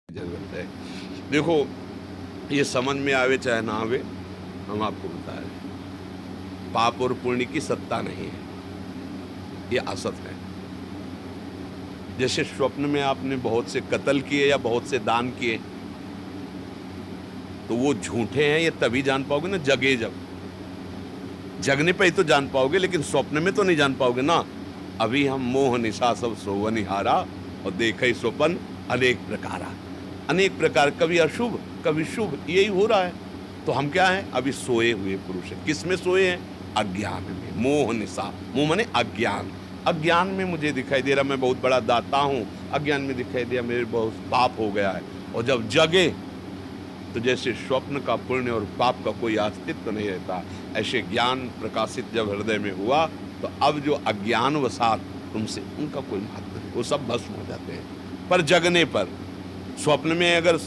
जरूरत है। देखो, ये समझ में आवे चाहे ना आवे, हम आपको बता रहे हैं, पाप और पुण्य की सत्ता नहीं है, ये असत है। जैसे स्वप्न में आपने बहुत से कत्ल किए या बहुत से दान किए, तो वो झूठे हैं ये तभी जान पाओगे ना, जगे जब। जगने पे ही तो जान पाओगे, लेकिन स्वप्न में तो नहीं जान पाओगे ना। अभी हम मोह निशा सब सोवनिहारा, और देखे स्वप्न अनेक प्रकारा, अनेक प्रकार, कभी अशुभ कभी शुभ, यही हो रहा है। तो हम क्या हैं? अभी सोए हुए पुरुष हैं। किस में सोए हैं? अज्ञान में। मोह निशा, मोह माने अज्ञान। अज्ञान में मुझे दिखाई दे रहा मैं बहुत बड़ा दाता हूं, अज्ञान में दिखाई दिया मेरे बहुत पाप हो गया है। और जब जगे तो जैसे स्वप्न का पुण्य और पाप का कोई अस्तित्व नहीं रहता, ऐसे ज्ञान प्रकाशित जब हृदय में हुआ, तो अब जो अज्ञान वसात तुमसे, उनका कोई महत्व नहीं, वो सब भस्म हो जाते हैं। पर जगने पर, स्वप्न में अगर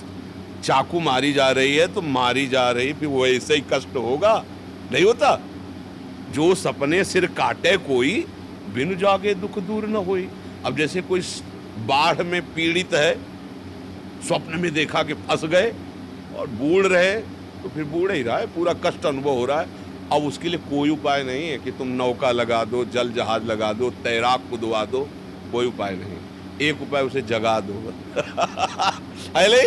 चाकू मारी जा रही है तो मारी जा रही, फिर वो ऐसे ही कष्ट होगा? नहीं होता। जो सपने सिर काटे कोई, बिन जागे दुख दूर न होई। अब जैसे कोई बाढ़ में पीड़ित है, स्वप्न में देखा कि फंस गए और बूढ़ रहे, तो फिर बूढ़ ही रहा है, पूरा कष्ट अनुभव हो रहा है। अब उसके लिए कोई उपाय नहीं है कि तुम नौका लगा दो, जल जहाज लगा दो, तैराक कुदवा दो, कोई उपाय नहीं। एक उपाय, उसे जगा दो। अरे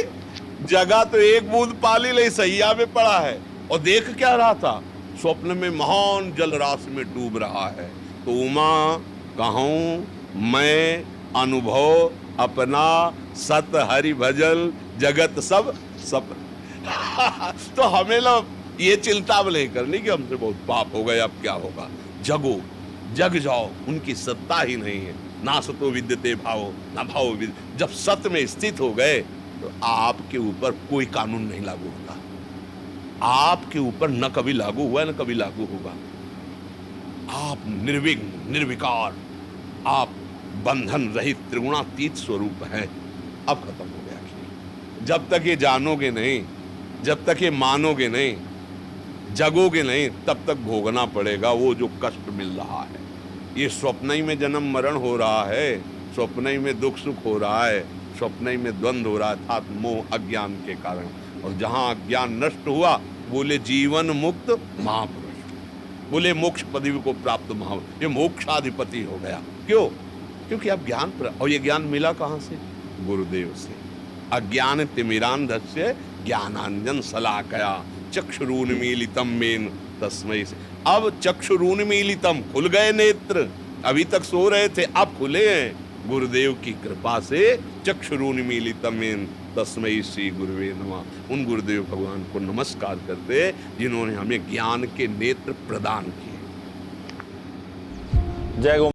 जगा तो एक बूंद पाली ले, सैया में पड़ा है, और देख क्या रहा था? स्वप्न में महान जलराशि में डूब रहा है। तो उमा कहूं मैं अनुभव अपना, सत हरि भजल जगत सब सब। तो हमें लोग ये चिंता नहीं करनी कि हमसे बहुत पाप हो गए, अब क्या होगा। जगो, जग जाओ, उनकी सत्ता ही नहीं है। ना सतो विद्यते भावो, ना भाव विद। जब सत्य में स्थित हो गए तो आपके ऊपर कोई कानून नहीं लागू होता। आपके ऊपर न कभी लागू हुआ, न कभी लागू होगा। आप निर्विघ्न निर्विकार, आप बंधन रहित त्रिगुणातीत स्वरूप हैं। अब खत्म हो गया खेल। जब तक ये जानोगे नहीं, जब तक ये मानोगे नहीं, जगोगे नहीं, तब तक भोगना पड़ेगा वो जो कष्ट मिल रहा है। ये स्वप्न ही में जन्म मरण हो रहा है, स्वप्न ही में दुख सुख हो रहा है, स्वप्न ही में द्वंद्व हो रहा है, अर्थात मोह अज्ञान के कारण। और जहां अज्ञान नष्ट हुआ, बोले जीवन मुक्त महापुरुष, बोले मोक्ष पदवी को प्राप्त महा, ये मोक्षाधिपति हो गया। क्यों? क्योंकि अब ज्ञान, और ये ज्ञान मिला कहां से? गुरुदेव से। अज्ञान तिमिरांधस्य ज्ञानांजन शलाकया चक्षुरुन्मीलितम मेन तस्मै से। अब चक्षुरुन्मीलितम, खुल गए नेत्र। अभी तक सो रहे थे, अब खुले हैं गुरुदेव की कृपा से। चक्षुरुन्मीलितम मेन तस्मै श्री गुरुवे नमः। उन गुरुदेव भगवान को नमस्कार करते जिन्होंने हमें ज्ञान के नेत्र प्रदान किए। जय गो।